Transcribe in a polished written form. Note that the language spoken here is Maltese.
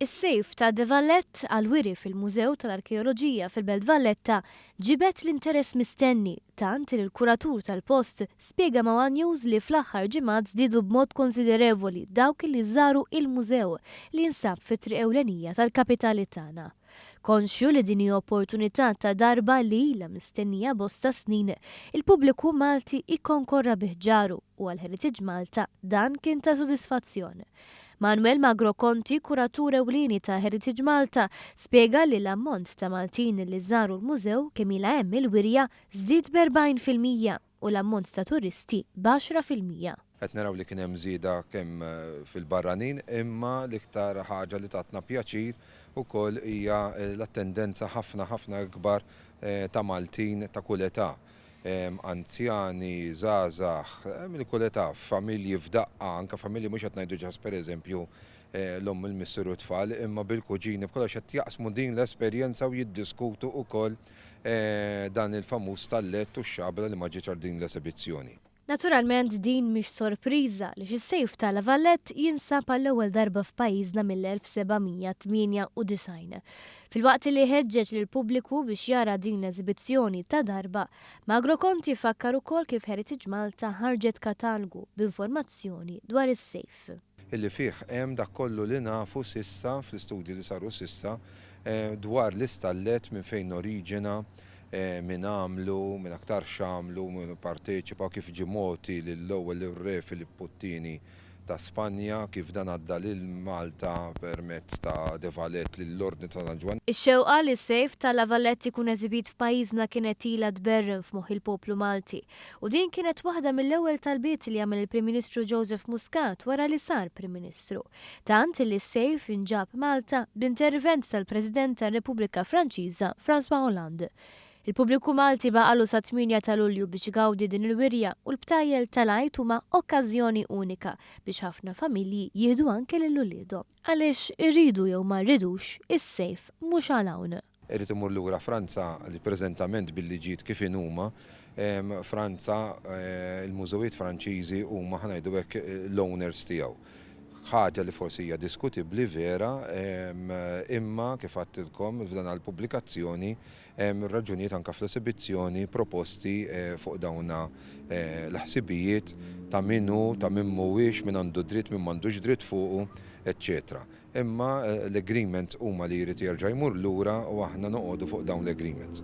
Is-sejf ta' De Valletta għal-wiri fil-Mużew tal-Arkeoloġija fil-Belt Valletta ġibet l-interess mistenni tant li l-kuratur tal-post spjega ma' One News li fl-aħħar ġimgħat żdiedu b'mod konsiderevoli dawk li żaru il-mużew li jinsab fit-triq ewlenija tal-kapitali tagħna. Konxju li din hija opportunità ta' darba li ilha mistennija bosta snin, il-pubbliku Malti ikkonkorra bih ġaru u għal-Heritage Malta dan kien ta' sodisfazzjon. Manuel Magro Conti, kuratur ewlieni ta' Heritage Malta, spjega li l-ammont ta' Maltin li żaru l-mużew kemm ilha hemm il-wirja żdied b'40% u l-ammont ta' turisti b'10%. Qed naraw li kien hemm żieda kemm fil-barranin, imma l-iktar ħaġa li tatna pjaċir ukoll hija l-attendenza ħafna kbar ta' Maltin ta' kull età. Anzjani, żgħażagħ, mill kull età, familji f'daqqa, anke familji mhux qed ngħidu ġas pereżempju l-omm il-missier u tfal, imma bil-kuġini b'kollox qed jaqsmu din l-esperjenza u jiddiskutu wkoll dan il-famuż tallett u x-xabra li ma ġietx għal din l-esibizzjoni. Naturalment din mhix sorpriża li xis-sejf ta' La Valletta jinsab għall-ewwel darba f'pajjiżna mill-1798. Filwaqt li ħeġġeġ lill-pubbliku biex jara din l-eżibizzjoni ta' darba, Magro Conti fakkar ukoll kif Heritage Malta ħarġet katalogu b'informazzjoni dwar is-sejf. Illi fih hemm dak kollu li nafu sissa fl-istudji li saru sissa dwar l-istallet minn fejn oriġina, min għamlu, min aktar xamlu, min parteċipa kif ġimoti l-ewwel ir-re Filipp ta' Spanja, kif dan għadda lil Malta permezz ta' De Valletta lill-Ordni ta' San Ġwan. Ix-xewqa li s-sejf ta' La Valletta ikun eżibit f'pajjiżna kienet ilha tberren f'moħħ il-poplu Malti. U din kienet waħda mill-ewwel talbiet li għamel il-Prim Ministru Joseph Muscat wara li sar Prim Ministru. Tant li s-sejf inġab Malta b'intervent tal-President tar-Repubblika Franċiża François Hollande. Il-pubbliku Malti baqalu sa 8 ta' Lulju biex igawdi din il-wirja u l-btajjel tal-għajt huma okkażjoni unika biex ħafna familji jieħdu anke lil uliedhom. Għaliex irridu jew ma rridux, is-sejf mhux għal hawn. Irrid imur lura Franza li preżentament bil-liġijiet kif huma, Franza il-mużewijiet Franċiżi huma ħanajdu hekk l-owners tiegħu. Ħaġa li forsi hija diskutibbli vera, imma kif għattilkom f'dan għall-pubblikazzjoni raġunijiet anke fl-esibizzjoni proposti fuq dawna l-ħsibijiet ta' minnu, ta' min mhuwiex, min għandu dritt, min m'għandux dritt fuqu, eċċetera. Imma l-agreement huma li jrid jerġa' jmur lura u aħna noqogħdu fuq dawn l-agreements.